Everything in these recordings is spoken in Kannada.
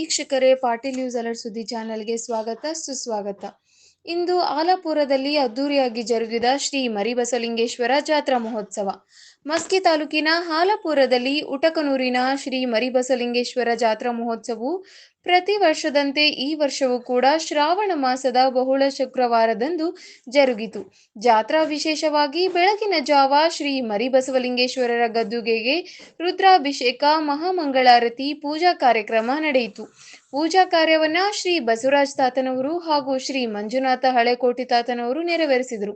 ವೀಕ್ಷಕರೇ, ಪಾಟೀಲ್ ನ್ಯೂಸ್ ಅಲರ್ಟ್ ಸುದ್ದಿ ಚಾನೆಲ್ಗೆ ಸ್ವಾಗತ ಸುಸ್ವಾಗತ. ಇಂದು ಆಲಪುರದಲ್ಲಿ ಅದ್ದೂರಿಯಾಗಿ ಜರುಗಿದ ಶ್ರೀ ಮರಿಬಸವಲಿಂಗೇಶ್ವರ ಜಾತ್ರಾ ಮಹೋತ್ಸವ. ಮಸ್ಕಿ ತಾಲೂಕಿನ ಆಲಪುರದಲ್ಲಿ ಉಟಕನೂರಿನ ಶ್ರೀ ಮರಿಬಸವಲಿಂಗೇಶ್ವರ ಜಾತ್ರಾ ಮಹೋತ್ಸವವು ಪ್ರತಿ ವರ್ಷದಂತೆ ಈ ವರ್ಷವೂ ಕೂಡ ಶ್ರಾವಣ ಮಾಸದ ಬಹುಳ ಶುಕ್ರವಾರದಂದು ಜರುಗಿತು. ಜಾತ್ರಾ ವಿಶೇಷವಾಗಿ ಬೆಳಗಿನ ಜಾವ ಶ್ರೀ ಮರಿಬಸವಲಿಂಗೇಶ್ವರರ ಗದ್ದುಗೆಗೆ ರುದ್ರಾಭಿಷೇಕ, ಮಹಾಮಂಗಳಾರತಿ, ಪೂಜಾ ಕಾರ್ಯಕ್ರಮ ನಡೆಯಿತು. ಪೂಜಾ ಕಾರ್ಯವನ್ನ ಶ್ರೀ ಬಸವರಾಜ ತಾತನವರು ಹಾಗೂ ಶ್ರೀ ಮಂಜುನಾಥ ಹಳೆಕೋಟಿ ತಾತನವರು ನೆರವೇರಿಸಿದರು.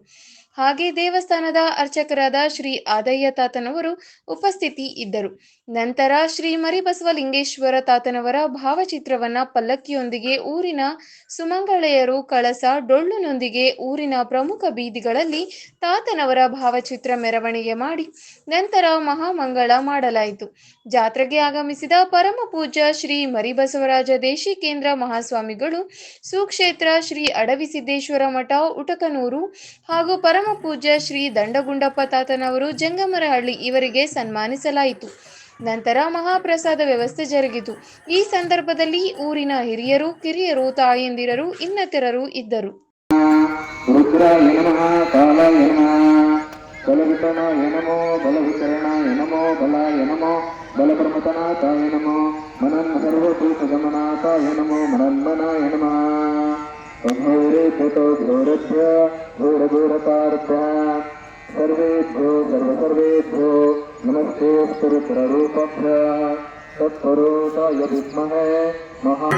ಹಾಗೆ ದೇವಸ್ಥಾನದ ಅರ್ಚಕರಾದ ಶ್ರೀ ಆದಯ್ಯ ತಾತನವರು ಉಪಸ್ಥಿತಿ ಇದ್ದರು. ನಂತರ ಶ್ರೀ ಮರಿಬಸವಲಿಂಗೇಶ್ವರ ತಾತನವರ ಭಾವಚಿತ್ರವನ್ನ ಪಲ್ಲಕ್ಕಿಯೊಂದಿಗೆ ಊರಿನ ಸುಮಂಗಳೆಯರು ಕಳಸ ಡೊಳ್ಳಿನೊಂದಿಗೆ ಊರಿನ ಪ್ರಮುಖ ಬೀದಿಗಳಲ್ಲಿ ತಾತನವರ ಭಾವಚಿತ್ರ ಮೆರವಣಿಗೆ ಮಾಡಿ ನಂತರ ಮಹಾಮಂಗಳ ಮಾಡಲಾಯಿತು. ಜಾತ್ರೆಗೆ ಆಗಮಿಸಿದ ಪರಮ ಪೂಜ್ಯ ಶ್ರೀ ಮರಿಬಸವರಾಜ ದೇಶಿಕೇಂದ್ರ ಮಹಾಸ್ವಾಮಿಗಳು, ಸುಕ್ಷೇತ್ರ ಶ್ರೀ ಅಡವಿಸಿದ್ದೇಶ್ವರ ಮಠ ಉಟಕನೂರು ಹಾಗೂ ಪರಮ ಪೂಜ್ಯ ಶ್ರೀ ದಂಡಗುಂಡಪ್ಪ ತಾತನವರು ಜಂಗಮರಹಳ್ಳಿ ಇವರಿಗೆ ಸನ್ಮಾನಿಸಲಾಯಿತು. ನಂತರ ಮಹಾಪ್ರಸಾದ ವ್ಯವಸ್ಥೆ ಜರುಗಿತು. ಈ ಸಂದರ್ಭದಲ್ಲಿ ಊರಿನ ಹಿರಿಯರು, ಕಿರಿಯರು, ತಾಯಂದಿರರು ಇನ್ನಿತರರು ಇದ್ದರು. ರುದ್ರಾಯ ನಮಃ, ಕಾಲಾಯ ನಮಃ, ಬಲವಿತನಾಯ ನಮೋ, ಬಲವಿತರಣಾಯ ನಮೋ, ಬಲಾಯ ನಮೋ, ಬಲಪ್ರಮತನಾಥಾಯ ನಮೋ, ಮನನ್ ಸರ್ವಭೂತಗಮನಾಥಾಯ ನಮೋ, ಮನನ್ಮನಾಯ ನಮಃ. ಘೋರೇಭ್ಯೋ ಘೋರಭ್ಯ ಘೋರಘೋರತಾರ್ಭ್ಯ ಸರ್ವೇಭ್ಯೋ ಸರ್ವಸರ್ವೇಭ್ಯೋ ನಮಸ್ತೆ ರುದ್ರರೂಪಭ್ಯ ತತ್ಪರೋತಾಯ ವಿದ್ಮಹೇ ಮಹಾ